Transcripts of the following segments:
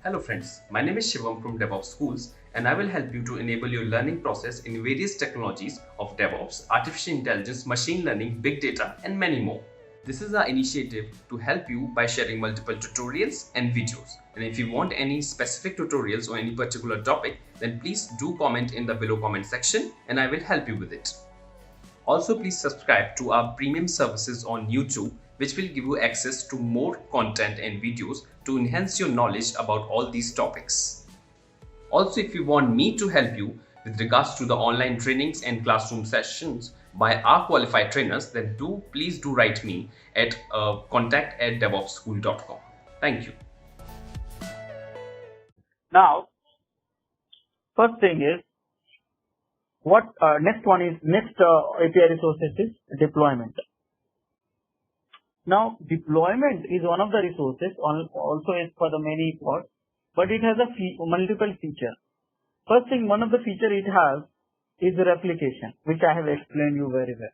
Hello friends, my name is Shivam from DevOps Schools and I will help you to enable your learning process in various technologies of DevOps, artificial intelligence, machine learning, big data and many more. This is our initiative to help you by sharing multiple tutorials and videos. And if you want any specific tutorials or any particular topic, then please do comment in the below comment section and I will help you with it. Also, please subscribe to our premium services on YouTube, which will give you access to more content and videos to enhance your knowledge about all these topics. Also, if you want me to help you with regards to the online trainings and classroom sessions by our qualified trainers, then please do write me at contact@devopsschool.com. Thank you. Now, first thing is next API resources is deployment. Now, deployment is one of the resources, also is for the many pods, but it has a multiple feature. First thing, one of the feature it has is replication, which I have explained you very well.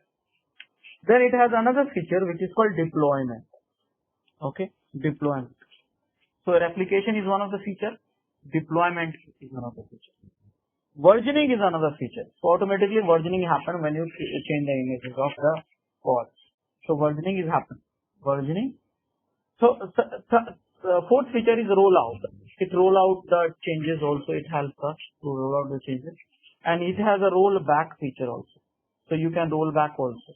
Then it has another feature which is called deployment. Okay, deployment. So replication is one of the feature, deployment is one of the feature. Versioning is another feature. So automatically versioning happen when you change the images of the pods. So versioning is happen. Versioning. So fourth feature is rollout. It roll out the changes also. It helps us to roll out the changes, and it has a rollback feature also. So you can roll back also.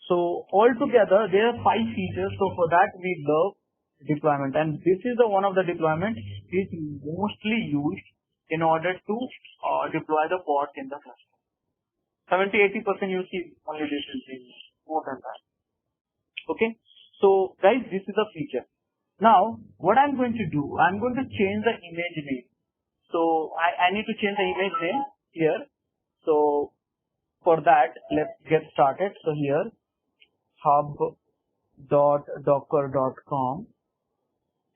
So altogether there are 5 features. So for that we love deployment, and this is the one of the deployment is mostly used in order to deploy the pods in the cluster. 70-80% you see only this is more than that. Okay, so guys, this is the feature. Now what I'm going to do, I'm going to change the image name. So I need to change the image name here. So for that, let's get started. So here hub.docker.com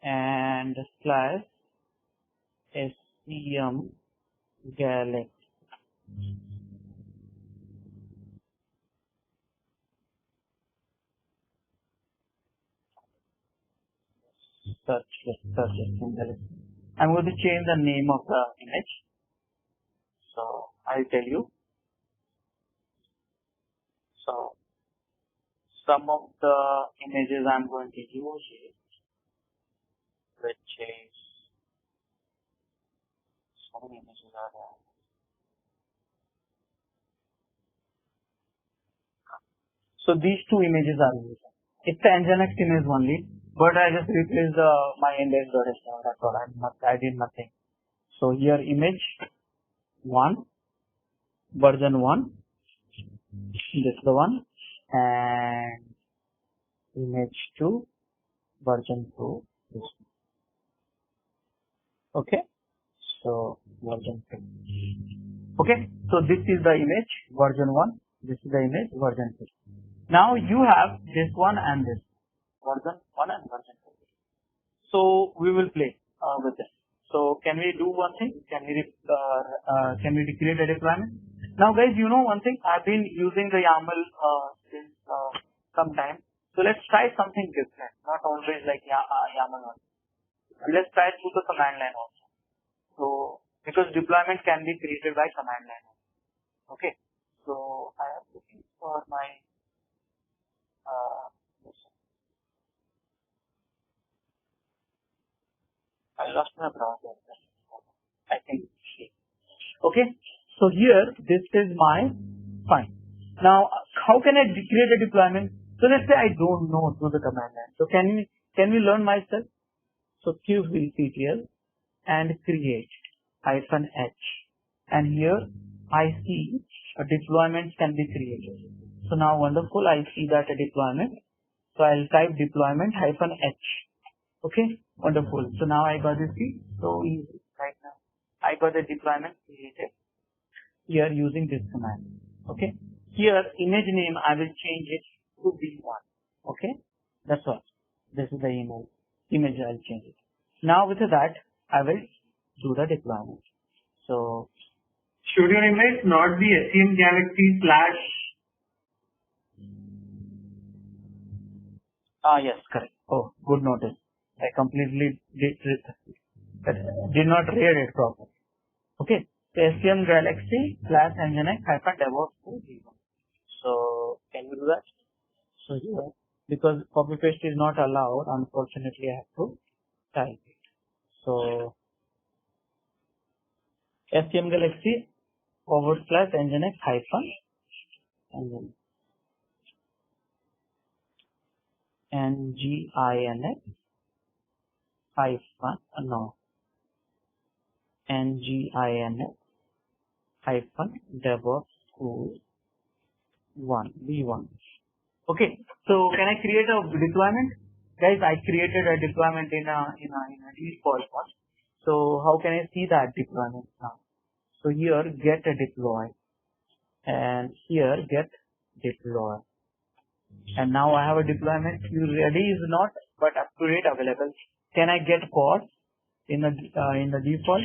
and /scm galaxy. Search galaxy. I'm going to change the name of the image. So I'll tell you. So some of the images I'm going to use is, which is, so many images are there. So these 2 images are used. It's the Nginx image only, but I just replaced my index.html. That's all. I did nothing. So here image 1, version 1, this is the one, and image 2, version 2, this one. Okay, so version 2. Okay, so this is the image version 1, this is the image version 2. Now you have this one and this version 1 and version 2. So we will play with this. So can we do one thing? Can we create a deployment? Now guys, you know one thing, I've been using the YAML since some time. So let's try something different, not always like YAML one. Let's try through the command line also. So because deployment can be created by command line. Okay. So I am looking for my I lost my browser. I think. Okay. So here, this is my fine. Now, how can I create a deployment? So let's say I don't know through the command line. So can we learn myself? So kubectl and create -h, and here I see a deployment can be created. So now wonderful, I see that a deployment. So I'll type deployment -h. Okay, wonderful. So now I got this key. So easy right now. I got the deployment created here using this command. Okay, here image name I will change it to v1. Okay, that's all. This is the image I'll change it. Now with that I will do the deployment. So should your image not be SCM Galaxy / yes, correct. Oh, good notice. I completely did did not read it properly. Okay, so STM Galaxy / Nginx - DevOps 2.0. So can we do that? So here, because copy paste is not allowed, unfortunately I have to type it. So STM Galaxy / Nginx Nginx Nginx DevOps Tools 1 V1. Okay, so can I create a deployment? Guys, I created a deployment in a default one. So how can I see that deployment now? So here get a deploy, and here get deploy, and now I have a deployment. View ready is not, but up to date available. Can I get pause in the default?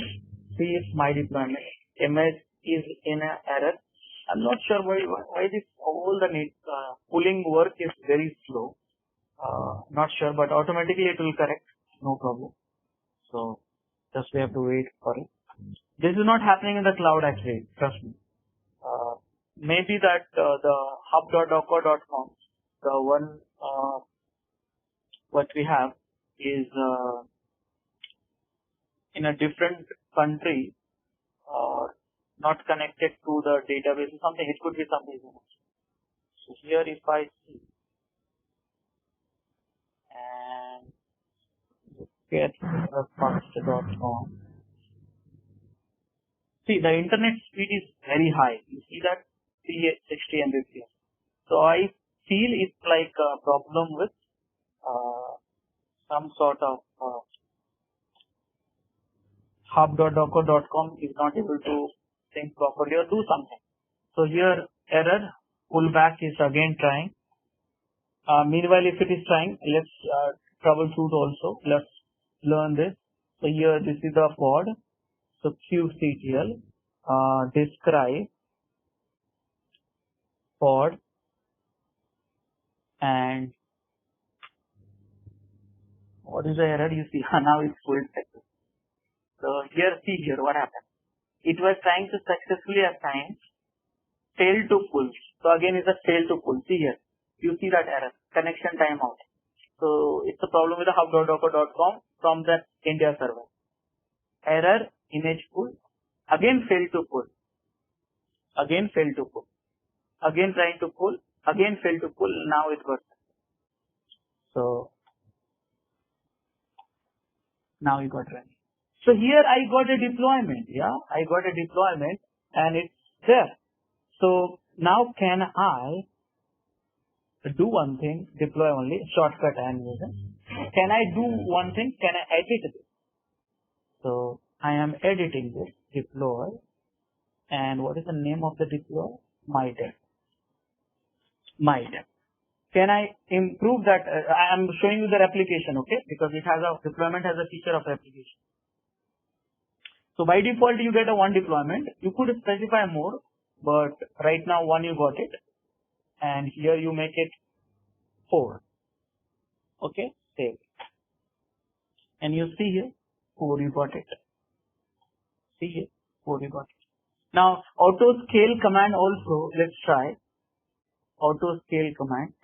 See if my deployment image is in an error. I'm not sure why this all the pulling work is very slow. Not sure, but automatically it will correct. No problem. So just we have to wait for it. This is not happening in the cloud actually. Trust me. Maybe that the hub.docker.com, the one what we have is in a different country or not connected to the database or something. It could be something else. So here if I see and get fast.com, see the internet speed is very high. You see that 60 Mbps. So I feel it's like a problem with some sort of hub.docker.com is not able to sync properly or do something. So here error pullback is again trying. Meanwhile, if it is trying, let's troubleshoot also. Let's learn this. So here this is the pod. So kubectl describe pod and what is the error? You see now it's full success. So here see here what happened. It was trying to successfully assign fail to pull. So again is a fail to pull. See here. You see that error. Connection timeout. So it's a problem with the hub.docker.com from the India server. Error image pull. Again fail to pull. Again fail to pull. Again trying to pull. Again fail to pull. Now it got. So now it got running. So here I got a deployment. Yeah, I got a deployment and it's there. So now can I do one thing? Deploy only shortcut I am using. Can I do one thing? Can I edit this? So I am editing this deploy. And what is the name of the deploy? MyDev. MyDev. Can I improve that? I am showing you the replication, okay? Because it has a deployment has a feature of replication. So by default, you get a one deployment. You could specify more, but right now one you got it. And here you make it 4. Okay, save. And you see here, 4 you got it. See here, 4 you got it. Now, auto scale command also, let's try. Auto scale command.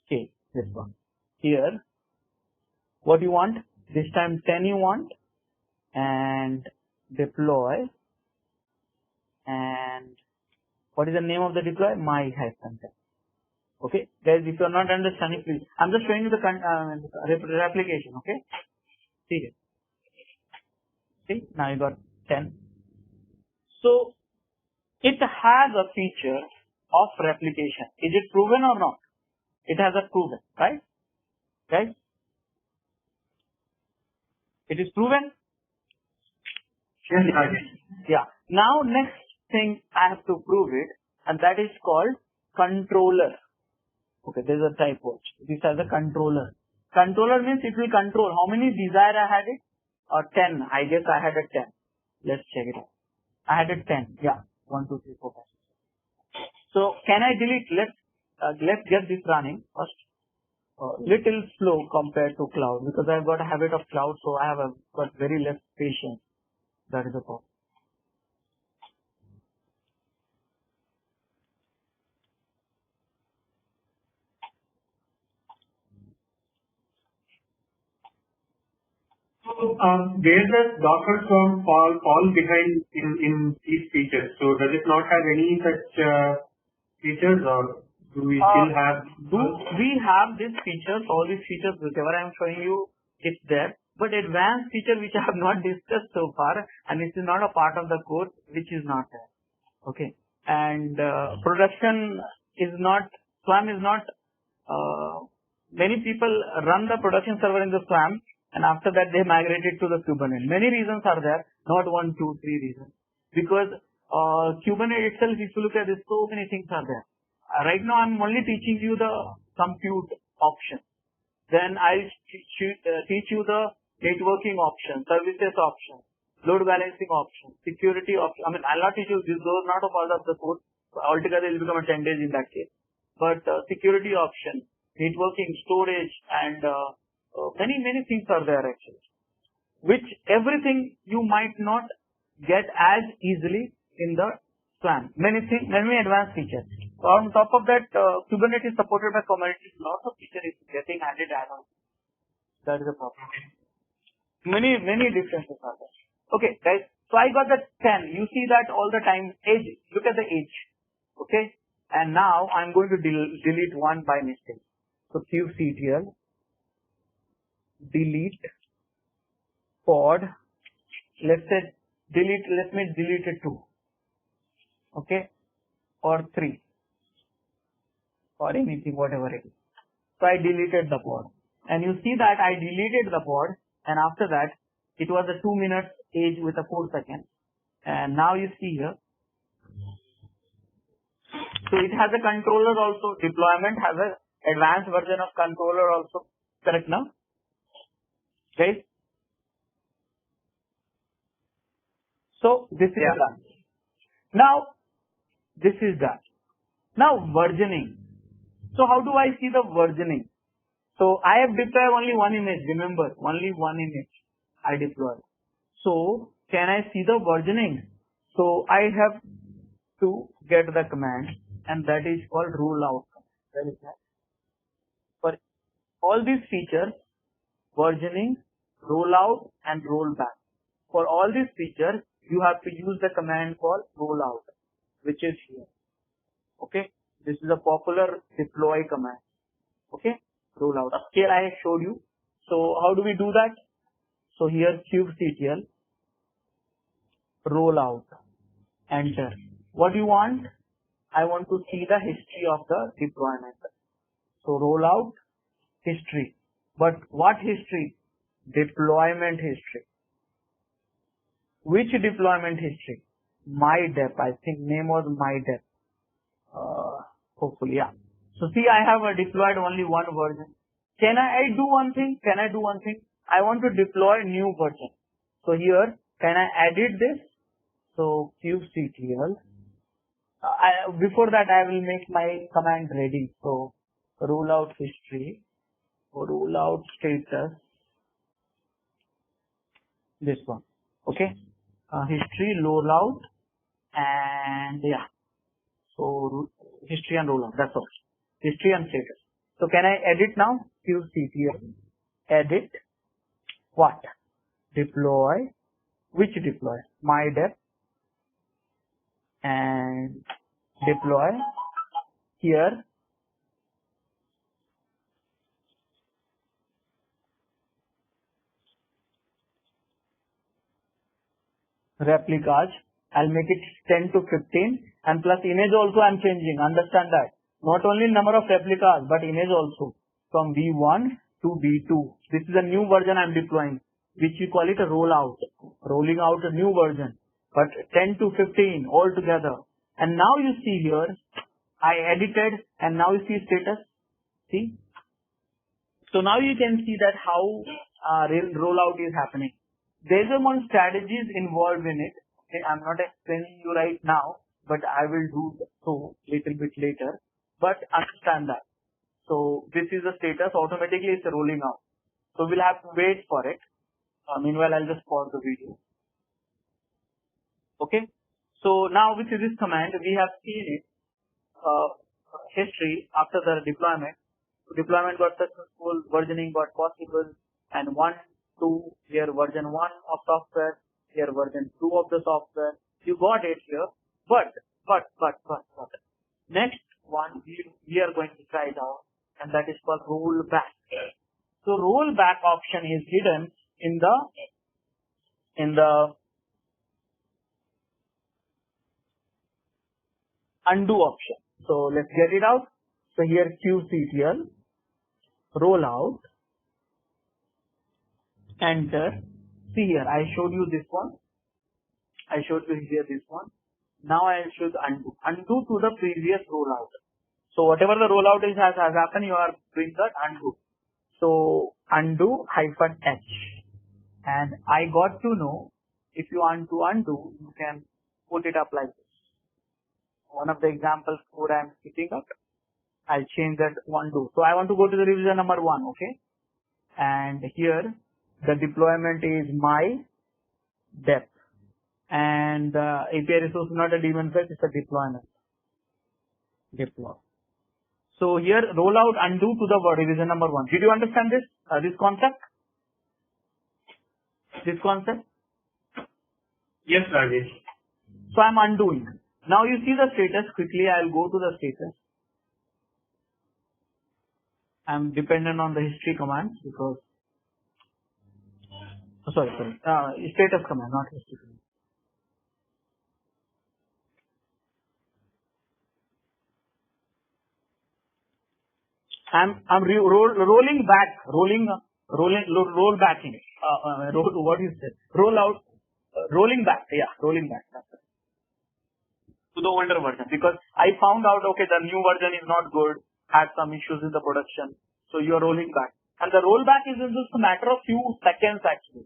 Scale, this one. Here, what you want? This time 10 you want. And deploy. And what is the name of the deploy? My-10. Okay, guys, if you are not understanding, please. I'm just showing you the replication. Okay, see here. See, now you got 10. So it has a feature of replication. Is it proven or not? It has a proven, right? Guys, it is proven. Yeah. Now next thing I have to prove it, and that is called controller. Okay, there's a typo. This has a controller. Controller means it will control how many desired I had it. 10. I guess I had a 10. Let's check it out. I had a 10. Yeah. 1, 2, 3, 4, 5. So can I delete? Let's get this running first. little slow compared to cloud because I've got a habit of cloud, so I have got very less patience. That is the problem. So, where does Docker Swarm fall behind in these features? So, does it not have any such features, or do we still have? We have these features, all these features, whatever I'm showing you, it's there. But advanced feature which I have not discussed so far, and it is not a part of the code, which is not there. Okay. And production is not, Swarm is not, many people run the production server in the Swarm, and after that they migrated to the Kubernetes. Many reasons are there, not 1, 2, 3 reasons. Because Kubernetes itself, if you look at this, so many things are there. Right now I'm only teaching you the compute option. Then I'll teach you the networking option, services option, load balancing option, security option. I mean, I'll not teach you these, those not a part of the code. Altogether it will become a 10 days in that case. But security option, networking, storage, and many things are there actually. Which everything you might not get as easily in the Swarm. Many advanced features. So on top of that, Kubernetes is supported by Kubernetes. Lots of features is getting added add-on. That is the problem. Many differences are there. Okay, guys. So I got the 10. You see that all the time. Age. Look at the age. Okay. And now I'm going to delete one by mistake. So kubectl delete pod. Let me delete it 2. Okay. Or 3. Or anything, whatever it is. So I deleted the pod. And you see that I deleted the pod, and after that it was a 2 minutes age with a 4 seconds. And now you see here. So it has a controller also. Deployment has a advanced version of controller also. Correct now? Guys? So this is done. Now this is done. Now versioning. So how do I see the versioning? So I have deployed only one image. Remember, only one image I deployed. So can I see the versioning? So I have to get the command, and that is called rollout. That is that. For all these features, versioning, rollout, and rollback. For all these features, you have to use the command called rollout, which is here. Okay. This is a popular deploy command. Okay. Rollout. Here I have showed you. So how do we do that? So here kubectl rollout. Enter. What do you want? I want to see the history of the deployment. So rollout history. But what history? Deployment history. Which deployment history? MyDep. I think name was MyDep. Hopefully, yeah. So see, I have deployed only one version. Can I do one thing? I want to deploy new version. So here, can I edit this? So kubectl. Before that, I will make my command ready. So rollout history, rollout status, this one. Okay. History, rollout, and yeah. So history and rollout. That's all. History and status. So can I edit now? kubectl edit what? Deploy. Which deploy? MyDep and deploy here. Replicas. I'll make it 10 to 15, and plus image also I'm changing. Understand that. Not only number of replicas, but image also. From V1 to V2. This is a new version I'm deploying, which we call it a rollout. Rolling out a new version. But 10 to 15 all together. And now you see here, I edited, and now you see status. See? So now you can see that how rollout is happening. There are one strategies involved in it. Okay, I'm not explaining you right now, but I will do so little bit later. But understand that. So this is the status. Automatically it's rolling out. So we'll have to wait for it. Meanwhile, I'll just pause the video. Okay. So now with this command, we have seen it. History after the deployment. Deployment got successful, versioning got possible, and 1, 2, here version 1 of software, here version 2 of the software. You got it here, but. Next one, we are going to try it out, and that is called rollback. So rollback option is hidden in the undo option. So let's get it out. So here qctl, rollout, enter. See here, I showed you this one. I showed you here this one. Now I should undo. Undo to the previous rollout. So whatever the rollout has happened, you are doing that undo. So undo -h. And I got to know, if you want to undo, you can put it up like this. One of the examples code I am picking up, I'll change that undo. So I want to go to the revision number 1, okay? And here the deployment is my dep. And API resource is not a daemon fetch, it's a deployment. Deploy. So here rollout undo to the revision number 1. Did you understand this? This concept? This concept? Yes, Rajesh. So I'm undoing. Now you see the status. Quickly I'll go to the status. I'm dependent on the history commands because status command, not history command. I'm rolling back, rolling back. That's it. To the older version, because I found out, okay, the new version is not good, had some issues in the production, so you are rolling back. And the rollback is just a matter of few seconds actually,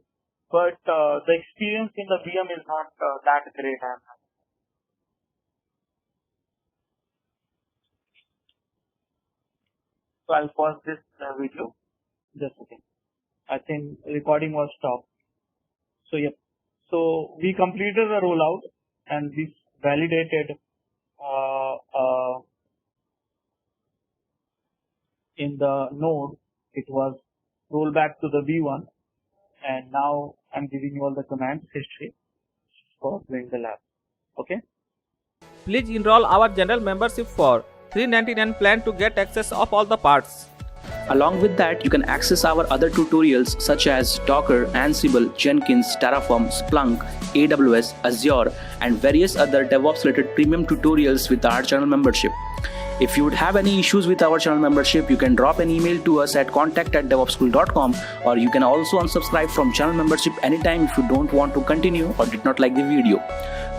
but the experience in the VM is not that great. So I'll pause this video. Just a second. I think recording was stopped. So yep. So we completed the rollout and we validated in the node. It was rollback to the V1, and now I'm giving you all the commands history for doing the lab. Okay. Please enroll our general membership for $399 plan to get access of all the parts. Along with that, you can access our other tutorials such as Docker, Ansible, Jenkins, Terraform, Splunk, AWS, Azure, and various other DevOps related premium tutorials with our channel membership. If you would have any issues with our channel membership, you can drop an email to us at contact@devopsschool.com, or you can also unsubscribe from channel membership anytime if you don't want to continue or did not like the video.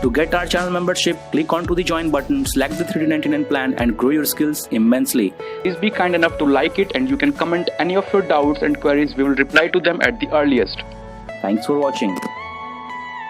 To get our channel membership, click onto the join button, select the $399 plan and grow your skills immensely. Please be kind enough to like it, and you can comment any of your doubts and queries. We will reply to them at the earliest. Thanks for watching.